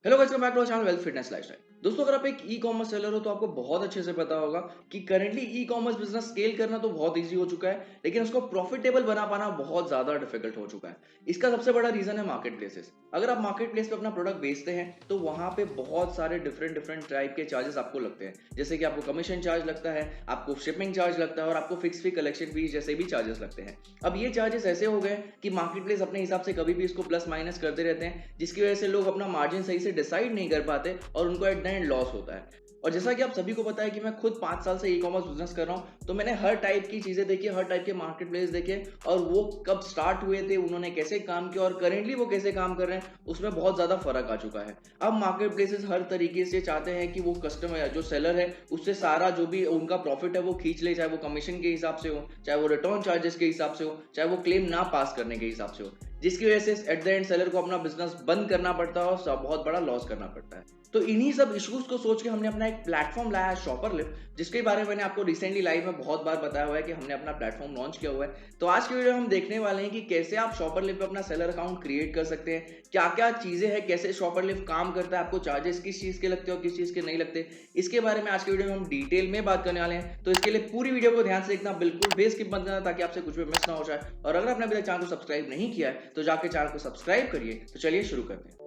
Hello guys, welcome back to our channel wealth fitness lifestyle. दोस्तों, अगर आप एक ई कॉमर्स सेलर हो तो आपको बहुत अच्छे से पता होगा कि currently e commerce business scale करना तो बहुत इजी हो चुका है, लेकिन उसको प्रॉफिटेबल बना पाना बहुत ज्यादा डिफिकल्ट हो चुका है। इसका सबसे बड़ा रीजन है मार्केट प्लेसेस। अगर आप मार्केट प्लेस पे अपना प्रोडक्ट बेचते हैं तो वहां पे बहुत सारे डिफरेंट डिफरेंट टाइप के चार्जेस आपको लगते हैं, जैसे कि आपको कमीशन चार्ज लगता है, आपको शिपिंग चार्ज लगता है और आपको फिक्स फी, कलेक्शन फीस जैसे भी चार्जेस लगते हैं। अब ये चार्जेस ऐसे हो गए कि मार्केट प्लेस अपने हिसाब से कभी भी इसको प्लस माइनस करते रहते हैं, जिसकी वजह से लोग अपना मार्जिन सही से डिसाइड नहीं कर पाते और उनको एट द एंड लॉस होता है। और जैसा कि आप सभी को पता है कि मैं खुद 5 साल से ई कॉमर्स बिजनेस कर रहा हूं, तो मैंने हर टाइप की चीजें देखी, हर टाइप के मार्केट प्लेस देखे और वो कब स्टार्ट हुए थे, उन्होंने कैसे काम किया और करेंटली वो कैसे काम कर रहे हैं, उसमें बहुत ज्यादा फर्क आ चुका है। अब मार्केट प्लेसेस हर तरीके से चाहते हैं कि वो कस्टमर जो सेलर है उससे सारा जो भी उनका प्रॉफिट है वो खींच ले, चाहे वो कमीशन के हिसाब से हो, चाहे वो रिटर्न चार्जेस के हिसाब से हो, चाहे वो क्लेम ना पास करने के हिसाब से हो, जिसकी वजह से एट द एंड सेलर को अपना बिजनेस बंद करना पड़ता है और बहुत बड़ा लॉस करना पड़ता है। तो इन्हीं सब इश्यूज को सोच के हमने अपना एक प्लेटफॉर्म लाया है, शॉपरलिफ्ट, जिसके बारे में मैंने आपको रिसेंटली लाइव में बहुत बार बताया हुआ है कि हमने अपना प्लेटफॉर्म लॉन्च किया हुआ है। तो आज की वीडियो में हम देखने वाले हैं कि कैसे आप शॉपरलिफ्ट पे अपना सेलर अकाउंट क्रिएट कर सकते हैं, क्या क्या चीजें हैं, कैसे शॉपरलिफ्ट काम करता है, आपको चार्जेस किस चीज के लगते हैं और किस चीज के नहीं लगते। इसके बारे में आज की वीडियो में हम डिटेल में बात करने वाले हैं। तो इसके लिए पूरी वीडियो को ध्यान से देखना, बिल्कुल भी स्किप मत करना, ताकि आपसे कुछ भी मिस ना हो जाए। और अगर आपने अभी तक चैनल को सब्सक्राइब नहीं किया है तो जाके चैनल को सब्सक्राइब करिए। तो चलिए शुरू करते हैं।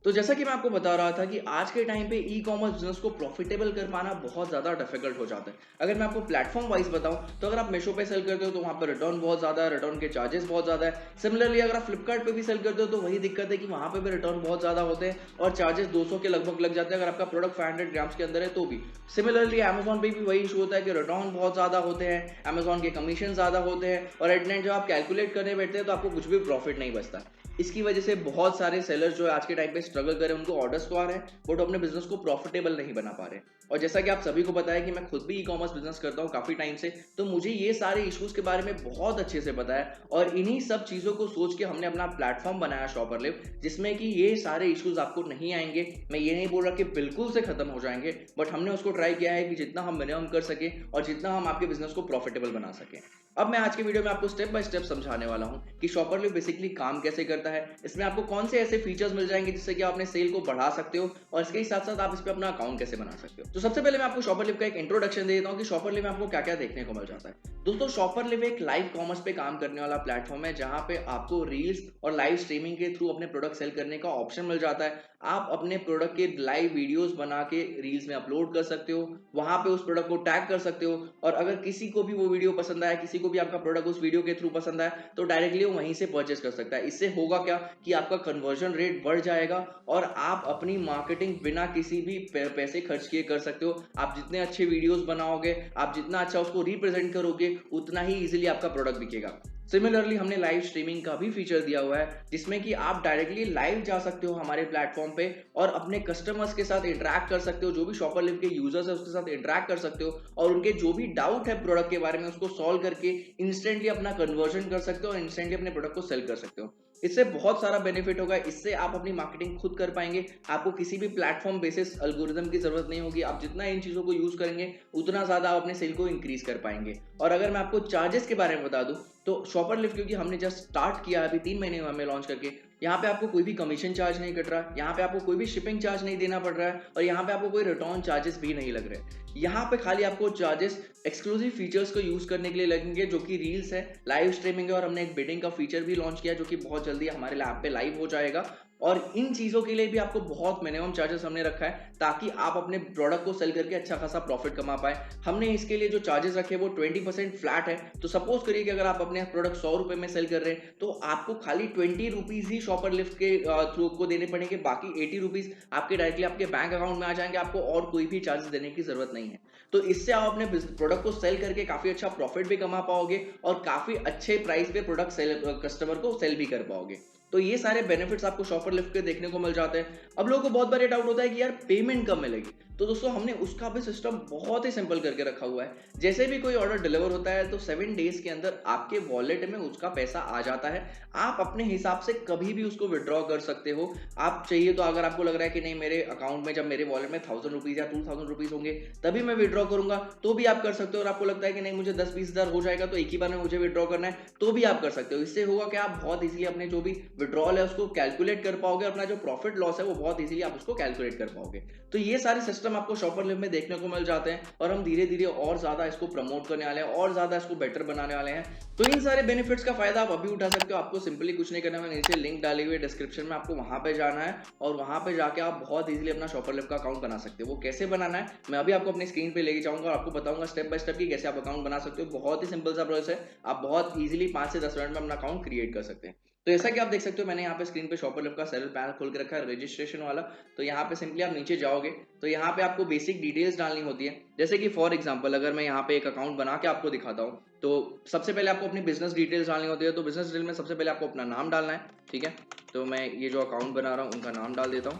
तो जैसा कि मैं आपको बता रहा था कि आज के टाइम पे ई कॉमर्स बिजनेस को प्रॉफिटेबल कर पाना बहुत ज़्यादा डिफिकल्ट हो जाता है। अगर मैं आपको प्लेटफॉर्म वाइज बताऊं तो अगर आप मीशो पे सेल करते हो तो वहां पर रिटर्न बहुत ज़्यादा है, रिटर्न के चार्जेस बहुत ज़्यादा है। सिमिलरली अगर आप फ्लिपकार्ट पे भी सेल करते हो तो वही दिक्कत है कि वहां पे भी रिटर्न बहुत ज़्यादा होते हैं और चार्जेस 200 के लगभग लग जाते हैं अगर आपका प्रोडक्ट 500 ग्राम्स के अंदर है तो भी। सिमिलरली अमेजॉन पे भी वही इशू होता है कि रिटर्न बहुत ज़्यादा होते हैं, अमेजॉन के कमीशन ज़्यादा होते हैं और एट एंड जब आप कैलकुलेट करने बैठते हैं तो आपको कुछ भी प्रॉफिट नहीं बचता। इसकी वजह से बहुत सारे सेलर्स जो है आज के टाइम पे स्ट्रगल कर रहे हैं, उनको ऑर्डर्स तो आ रहे हैं बट अपने बिजनेस को प्रॉफिटेबल नहीं बना पा रहे। और जैसा कि आप सभी को पता है कि मैं खुद भी ई कॉमर्स बिजनेस करता हूँ काफी टाइम से, तो मुझे ये सारे इश्यूज के बारे में बहुत अच्छे से पता है और इन्हीं सब चीजों को सोच के हमने अपना प्लेटफॉर्म बनाया शॉपरलिफ्ट, जिसमें कि ये सारे इश्यूज आपको नहीं आएंगे। मैं ये नहीं बोल रहा कि बिल्कुल से खत्म हो जाएंगे, बट हमने उसको ट्राई किया है कि जितना हम मिनिमम कर सके और जितना हम आपके बिजनेस को प्रॉफिटेबल बना सके। अब मैं आज के वीडियो में आपको स्टेप बाय स्टेप समझाने वाला हूं कि शॉपरलिफ्ट बेसिकली काम कैसे करता है, इसमें आपको कौन से ऐसे फीचर्स मिल जाएंगे जिससे कि आप अपने सेल को बढ़ा सकते हो और इसके साथ साथ आप इस पे अपना अकाउंट कैसे बना सकते हो। तो सबसे पहले मैं आपको शॉपरलिफ्ट का एक इंट्रोडक्शन दे देता हूं कि शॉपरलिफ्ट में आपको क्या क्या देखने को मिल जाता है। दोस्तों, शॉपरलिफ्ट एक लाइव कॉमर्स पे काम करने वाला प्लेटफॉर्म है जहां पे आपको रील्स और लाइव स्ट्रीमिंग के थ्रू अपने प्रोडक्ट सेल करने का ऑप्शन मिल जाता है। आप अपने प्रोडक्ट के लाइव वीडियोस बना के रील्स में अपलोड कर सकते हो, वहां पे उस प्रोडक्ट को टैग कर सकते हो और अगर किसी को भी वो वीडियो पसंद आया, किसी को भी आपका प्रोडक्ट उस वीडियो के थ्रू पसंद आया तो डायरेक्टली वो वहीं से परचेस कर सकता है। इससे होगा क्या कि आपका कन्वर्जन रेट बढ़ जाएगा और आप अपनी मार्केटिंग बिना किसी भी पैसे खर्च किए कर सकते हो। आप जितने अच्छे वीडियोस बनाओगे, आप जितना अच्छा उसको रिप्रेजेंट करोगे, उतना ही इजीली आपका प्रोडक्ट बिकेगा। सिमिलरली हमने लाइव स्ट्रीमिंग का भी फीचर दिया हुआ है, जिसमें कि आप डायरेक्टली लाइव जा सकते हो हमारे प्लेटफॉर्म पे और अपने कस्टमर्स के साथ इंटरेक्ट कर सकते हो, जो भी शॉपरलिफ्ट के यूजर्स है उसके साथ इंटरेक्ट कर सकते हो और उनके जो भी डाउट है प्रोडक्ट के बारे में उसको सॉल्व करके इंस्टेंटली अपना कन्वर्जन कर सकते हो और इंस्टेंटली अपने प्रोडक्ट को सेल कर सकते हो। इससे बहुत सारा बेनिफिट होगा, इससे आप अपनी मार्केटिंग खुद कर पाएंगे, आपको किसी भी प्लेटफॉर्म बेसिस एल्गोरिदम की जरूरत नहीं होगी। आप जितना इन चीजों को यूज करेंगे उतना ज्यादा आप अपने सेल को इंक्रीज कर पाएंगे। और अगर मैं आपको चार्जेस के बारे में बता दूं तो शॉपरलिफ्ट, क्योंकि हमने जस्ट स्टार्ट किया अभी 3 महीने हुए हमें लॉन्च करके, यहाँ पे आपको कोई भी कमीशन चार्ज नहीं कट रहा, यहाँ पे आपको कोई भी शिपिंग चार्ज नहीं देना पड़ रहा है और यहाँ पे आपको कोई रिटर्न चार्जेस भी नहीं लग रहे। यहाँ पे खाली आपको चार्जेस एक्सक्लूसिव फीचर्स को यूज करने के लिए लगेंगे, जो कि रील्स है, लाइव स्ट्रीमिंग है और हमने एक बिडिंग का फीचर भी लॉन्च किया जो कि बहुत जल्दी हमारे लैब पे लाइव हो जाएगा। और इन चीजों के लिए भी आपको बहुत मिनिमम चार्जेस हमने रखा है ताकि आप अपने प्रोडक्ट को सेल करके अच्छा खासा प्रॉफिट कमा पाए। हमने इसके लिए जो चार्जेस रखे वो 20% फ्लैट है। तो सपोज करिए कि अगर आप अपने प्रोडक्ट 100 रुपए में सेल कर रहे हैं तो आपको खाली 20 रुपीज ही शॉपरलिफ्ट के थ्रू को देने पड़ेंगे, बाकी 80 रुपीज आपके डायरेक्टली आपके बैंक अकाउंट में आ जाएंगे, आपको और कोई भी चार्जेस देने की जरूरत नहीं है। तो इससे आप अपने प्रोडक्ट को सेल करके काफी अच्छा प्रॉफिट भी कमा पाओगे और काफी अच्छे प्राइस पे प्रोडक्ट सेल कस्टमर को सेल भी कर पाओगे। तो ये सारे बेनिफिट्स आपको शॉपरलिफ्ट के देखने को मिल जाते हैं। अब लोगों को बहुत बार ये डाउट होता है कि यार पेमेंट कब मिलेगी। तो दोस्तों हमने उसका भी सिस्टम बहुत ही सिंपल करके रखा हुआ है। जैसे भी कोई ऑर्डर डिलीवर होता है तो 7 डेज के अंदर आपके वॉलेट में उसका पैसा आ जाता है। आप अपने हिसाब से कभी भी उसको विड्रॉ कर सकते हो। आप चाहिए तो अगर आपको लग रहा है कि नहीं मेरे अकाउंट में जब मेरे वॉलेट में 1000 रुपीज या 2000 रुपीज होंगे तभी मैं विड्रॉ करूंगा, तो भी आप कर सकते हो। और आपको लगता है कि नहीं मुझे 10-20 हजार हो जाएगा तो एक ही बार में मुझे विड्रॉ करना है, तो भी आप कर सकते हो। इससे होगा कि आप बहुत इजीली अपने जो भी विड्रॉल है उसको कैलकुलेट कर पाओगे, अपना जो प्रॉफिट लॉस है वो बहुत इजीली आप उसको कैलकुलेट कर पाओगे। तो ये सारे सिस्टम आपको शॉपर लिव में देखने को मिल जाते हैं और हम धीरे धीरे और ज्यादा इसको प्रमोट करने वाले हैं और ज्यादा इसको बेटर बनाने वाले हैं। तो इन सारे बेनिफिट्स का फायदा आप अभी उठा सकते हो। आपको सिंपली कुछ नहीं करना है, नीचे लिंक डाली हुई है डिस्क्रिप्शन में, आपको वहां पे जाना है और वहां पे जाके आप बहुत इजीली अपना शॉपर लिव का अकाउंट बना सकते हो। वो कैसे बनाना है मैं अभी आपको अपनी स्क्रीन पे लेके जाऊंगा और आपको बताऊंगा स्टेप बाय स्टेप कि कैसे आप अकाउंट बना सकते हो। बहुत ही सिंपल सा प्रोसेस है, आप बहुत इजीली 5 से 10 मिनट में अपना अकाउंट क्रिएट कर सकते हैं। तो जैसा कि आप देख सकते हो मैंने यहाँ पे स्क्रीन पे शॉपर लिव का सेलर पैनल खोल के रखा है रजिस्ट्रेशन वाला। तो यहाँ पे सिंपली आप नीचे जाओगे तो यहाँ पे आपको बेसिक डिटेल्स डालनी होती है। जैसे कि फॉर एग्जांपल अगर मैं यहाँ पे एक अकाउंट बना के आपको दिखाता हूँ तो सबसे पहले आपको अपनी बिजनेस डिटेल्स डालनी होती है। तो बिजनेस डिटेल में सबसे पहले आपको अपना नाम डालना है, ठीक है। तो मैं ये जो अकाउंट बना रहा हूँ उनका नाम डाल देता हूँ,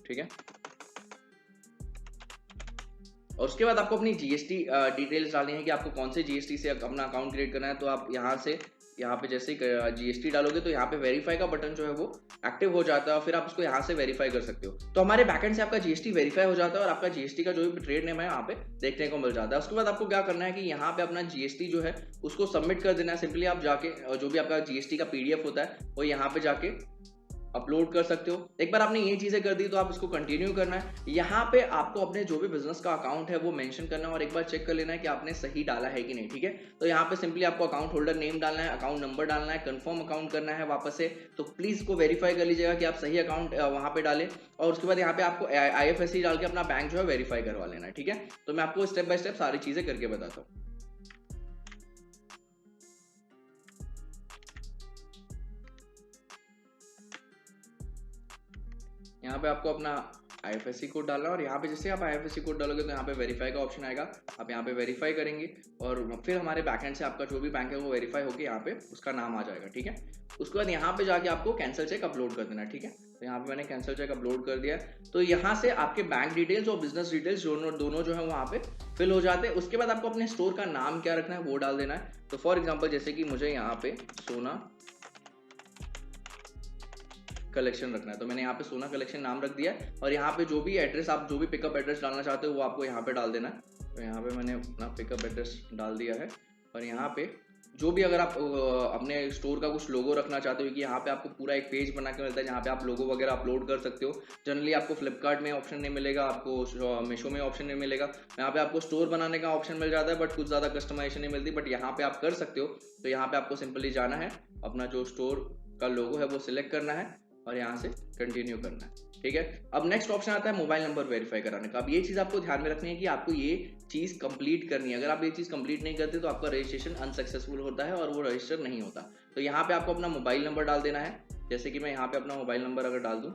ठीक है। और उसके बाद आपको अपनी जीएसटी डिटेल्स डालनी है कि आपको कौन से जीएसटी से अपना अकाउंट क्रिएट करना है। तो आप यहाँ पे जैसे जीएसटी डालोगे तो यहाँ पे वेरीफाई का बटन जो है वो एक्टिव हो जाता है और फिर आप उसको यहाँ से वेरीफाई कर सकते हो। तो हमारे बैकएंड से आपका जीएसटी वेरीफाई हो जाता है और आपका जीएसटी का जो भी ट्रेड नेम है यहाँ पे देखने को मिल जाता है। उसके बाद आपको क्या करना है कि यहाँ पे अपना जीएसटी जो है उसको सबमिट कर देना है। सिंपली आप जाके जो भी आपका जीएसटी का पीडीएफ होता है वो यहाँ पे जाके अपलोड कर सकते हो। एक बार आपने ये चीजें कर दी तो आप इसको कंटिन्यू करना है। यहाँ पे आपको अपने जो भी बिजनेस का अकाउंट है वो मेंशन करना है और एक बार चेक कर लेना है कि आपने सही डाला है कि नहीं, ठीक है। तो यहाँ पे सिंपली आपको अकाउंट होल्डर नेम डालना है, अकाउंट नंबर डालना है, कंफर्म अकाउंट करना है वापस से। तो प्लीज इसको वेरीफाई कर लीजिएगा कि आप सही अकाउंट वहां पे डालें और उसके बाद यहाँ पे आपको IFSC डाल के अपना बैंक जो है वेरीफाई करवा लेना है, ठीक है। तो मैं आपको स्टेप बाय स्टेप सारी चीजें करके बताता हूँ। यहाँ पे आपको अपना IFSC कोड डालना है और यहाँ पे जैसे आप IFSC कोड डालोगे तो यहाँ पे वेरीफाई का ऑप्शन आएगा। आप यहाँ पे वेरीफाई करेंगे और फिर हमारे बैकएंड से आपका जो भी बैंक है वो वेरीफाई होकर यहाँ पे उसका नाम आ जाएगा, ठीक है। उसके बाद यहाँ पे जाके आपको कैंसिल चेक अपलोड कर देना है, ठीक है। तो यहाँ पे मैंने कैंसिल चेक अपलोड कर दिया। तो यहाँ से आपके बैंक डिटेल्स और बिजनेस डिटेल्स दोनों जो है वहाँ पे फिल हो जाते हैं। उसके बाद आपको अपने स्टोर का नाम क्या रखना है वो डाल देना है। तो फॉर एग्जाम्पल जैसे कि मुझे यहाँ पे सोना कलेक्शन रखना है तो मैंने यहाँ पे सोना कलेक्शन नाम रख दिया है और यहाँ पे जो भी एड्रेस आप जो भी पिकअप एड्रेस डालना चाहते हो वो आपको यहाँ पे डाल देना है। तो यहाँ पे मैंने अपना पिकअप एड्रेस डाल दिया है और यहाँ पे जो भी अगर आप अपने स्टोर का कुछ लोगो रखना चाहते हो कि यहाँ पे आपको पूरा एक पेज बना के मिलता है जहाँ पे आप लोगो वगैरह अपलोड कर सकते हो। जनरली आपको फ्लिपकार्ट में ऑप्शन नहीं मिलेगा, आपको मीशो में ऑप्शन नहीं मिलेगा। यहाँ पे आपको स्टोर बनाने का ऑप्शन मिल जाता है बट कुछ ज़्यादा कस्टमाइजेशन नहीं मिलती, बट यहाँ पे आप कर सकते हो। तो यहाँ पे आपको सिंपली जाना है, अपना जो स्टोर का लोगो है वो सिलेक्ट करना है और यहाँ से कंटिन्यू करना है, ठीक है। अब नेक्स्ट ऑप्शन आता है मोबाइल नंबर वेरीफाई कराने का। अब ये चीज आपको ध्यान में रखनी है कि आपको ये चीज कंप्लीट करनी है। अगर आप ये चीज कंप्लीट नहीं करते तो आपका रजिस्ट्रेशन अनसक्सेसफुल होता है और वो रजिस्टर नहीं होता। तो यहाँ पे आपको अपना मोबाइल नंबर डाल देना है। जैसे कि मैं यहाँ पे अपना मोबाइल नंबर अगर डाल दूं,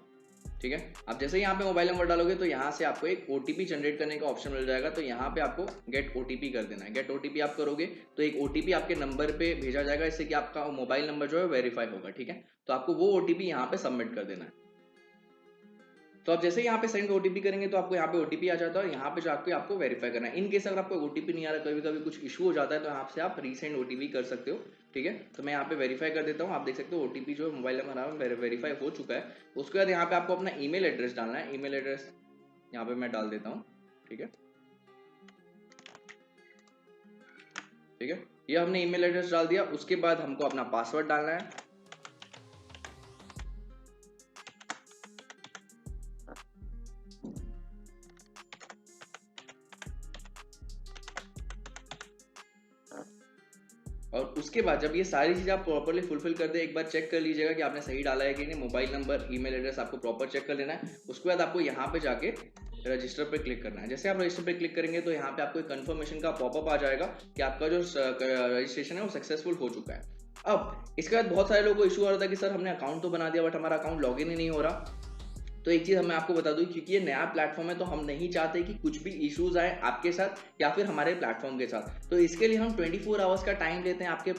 ठीक है। आप जैसे यहाँ पे मोबाइल नंबर डालोगे तो यहाँ से आपको एक OTP जनरेट करने का ऑप्शन मिल जाएगा। तो यहाँ पे आपको गेट OTP कर देना है। गेट OTP आप करोगे तो एक OTP आपके नंबर पे भेजा जाएगा, इससे कि आपका मोबाइल नंबर जो है वेरीफाई होगा, ठीक है। तो आपको वो OTP यहाँ पे सबमिट कर देना है। तो आप जैसे ही यहाँ पे सेंड OTP करेंगे तो आपको यहाँ पे OTP आ जाता है और यहाँ पे जाके आपको वेरीफाई करना है। इन केस अगर आपको OTP नहीं आ रहा, कभी कभी कुछ इशू हो जाता है तो यहाँ से आप रीसेंड OTP कर सकते हो, ठीक है। तो मैं यहाँ पे वेरीफाई कर देता हूँ। आप देख सकते हो OTP जो मोबाइल नंबर आ रहा है वेरीफाई हो चुका है। उसके बाद यहाँ पे आपको अपना ईमेल एड्रेस डालना है। ईमेल एड्रेस यहाँ पे मैं डाल देता हूँ, ठीक है। ठीक है, ये हमने ईमेल एड्रेस डाल दिया। उसके बाद हमको अपना पासवर्ड डालना है। और उसके बाद जब ये सारी चीज़ आप प्रॉपर्ली फुलफिल कर दे, एक बार चेक कर लीजिएगा कि आपने सही डाला है कि नहीं। मोबाइल नंबर, ईमेल एड्रेस आपको प्रॉपर चेक कर लेना है। उसके बाद आपको यहाँ पे जाके रजिस्टर पे क्लिक करना है। जैसे आप रजिस्टर पे क्लिक करेंगे तो यहाँ पे आपको एक कंफर्मेशन का पॉपअप आ जाएगा कि आपका जो रजिस्ट्रेशन है वो सक्सेसफुल हो चुका है। अब इसके बाद बहुत सारे लोगों को इशू आ रहा था कि सर हमने अकाउंट तो बना दिया बट हमारा अकाउंट लॉगिन ही नहीं हो रहा। तो एक चीज़ मैं आपको बता दूँ, क्योंकि ये नया प्लेटफॉर्म है तो हम नहीं चाहते कि कुछ भी इश्यूज आए आपके साथ या फिर हमारे प्लेटफॉर्म के साथ। तो इसके लिए हम 24 आवर्स का टाइम लेते हैं आपके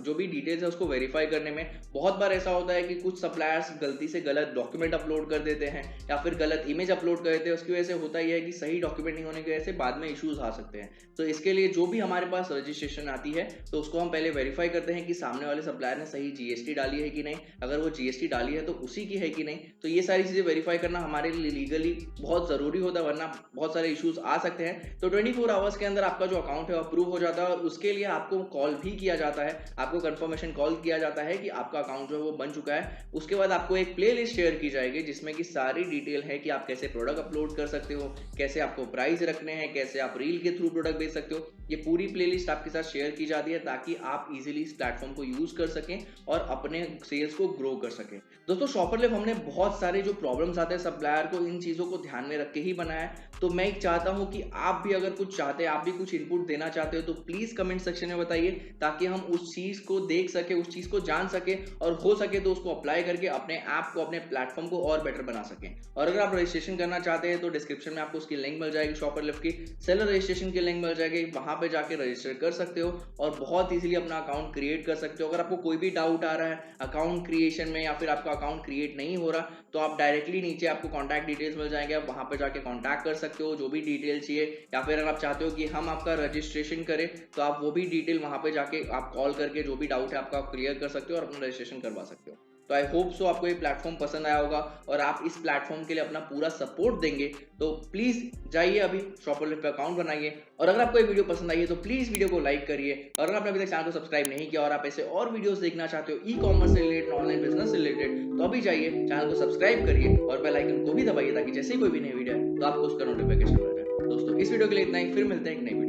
जो भी डिटेल्स है उसको वेरीफाई करने में। बहुत बार ऐसा होता है कि कुछ सप्लायर्स गलती से गलत डॉक्यूमेंट अपलोड कर देते हैं या फिर गलत इमेज अपलोड कर देते हैं। उसकी वजह से होता यह है कि सही डॉक्यूमेंट नहीं होने की वजह से बाद में इश्यूज आ सकते हैं। तो इसके लिए जो भी हमारे पास रजिस्ट्रेशन आती है तो उसको हम पहले वेरीफाई करते हैं कि सामने वाले सप्लायर ने सही जीएसटी डाली है कि नहीं, अगर वो जीएसटी डाली है तो उसी की है कि नहीं। तो ये सारी चीजें वेरीफाई करना हमारे लिए लीगली बहुत जरूरी होता है, वरना बहुत सारे इश्यूज आ सकते हैं। तो 24 आवर्स के अंदर आपका जो अकाउंट है अप्रूव हो जाता है और उसके लिए आपको कॉल भी किया जाता है, आपको कंफर्मेशन कॉल किया जाता है कि आपका अकाउंट जो है वो बन चुका है। उसके बाद आपको एक प्लेलिस्ट शेयर की जाएगी जिसमें कि सारी डिटेल है कि आप कैसे प्रोडक्ट अपलोड कर सकते हो, कैसे आपको प्राइस रखने हैं, कैसे आप रील के थ्रू प्रोडक्ट बेच सकते हो। ये पूरी प्लेलिस्ट आपके साथ शेयर की जाती है ताकि आप इजीली इस प्लेटफॉर्म को यूज कर सकें और अपने सेल्स को ग्रो कर सकें। दोस्तों शॉपरलिफ्ट हमने बहुत सारे जो प्रॉब्लम्स आते हैं सप्लायर को, इन चीजों को ध्यान में रख के ही बनाया है। तो मैं चाहता हूं कि आप भी अगर कुछ चाहते हैं, आप भी कुछ इनपुट देना चाहते हो तो प्लीज कमेंट सेक्शन में बताइए ताकि हम उस चीज को देख सके, उस चीज को जान सके और हो सके तो उसको अप्लाई करके अपने ऐप को, अपने प्लेटफॉर्म को और बेटर बना सकें। और अगर आप रजिस्ट्रेशन करना चाहते हैं तो डिस्क्रिप्शन में आपको उसकी लिंक मिल जाएगी, शॉपरलिफ्ट की सेलर रजिस्ट्रेशन की लिंक मिल जाएगी, वहां पे जाके रजिस्टर कर सकते हो और बहुत इजीली अपना अकाउंट क्रिएट कर सकते हो। अगर आपको कोई भी डाउट आ रहा है अकाउंट क्रिएशन में या फिर आपका अकाउंट क्रिएट नहीं हो रहा तो आप डायरेक्टली नीचे आपको कॉन्टैक्ट डिटेल्स मिल जाएंगे, आप वहां पे जाके कॉन्टैक्ट कर सकते हो जो भी डिटेल चाहिए। या फिर अगर आप चाहते हो कि हम आपका रजिस्ट्रेशन करें तो आप वो भी डिटेल वहां पे जाके आप कॉल करके जो भी डाउट है आपका क्लियर कर सकते हो और अपना रजिस्ट्रेशन करवा सकते हो। तो आई होप सो आपको ये प्लेटफॉर्म पसंद आया होगा और आप इस प्लेटफॉर्म के लिए अपना पूरा सपोर्ट देंगे। तो प्लीज जाइए अभी शॉपरलिफ्ट पे अकाउंट बनाइए और अगर आपको ये वीडियो पसंद आई है तो प्लीज वीडियो को लाइक करिए और अगर आपने अभी तक चैनल को सब्सक्राइब नहीं किया और आप ऐसे और वीडियोस देखना चाहते हो ई कॉमर्स से रिलेटेड, ऑनलाइन बिजनेस से रिलेटेड, तो अभी जाइए चैनल को सब्सक्राइब करिए और बेल आइकन को भी दबाइए ताकि जैसे ही कोई भी नई वीडियो है तो आपको उसका नोटिफिकेशन मिल जाए। दोस्तों इस वीडियो के लिए इतना ही, फिर मिलते हैं एक नई वीडियो।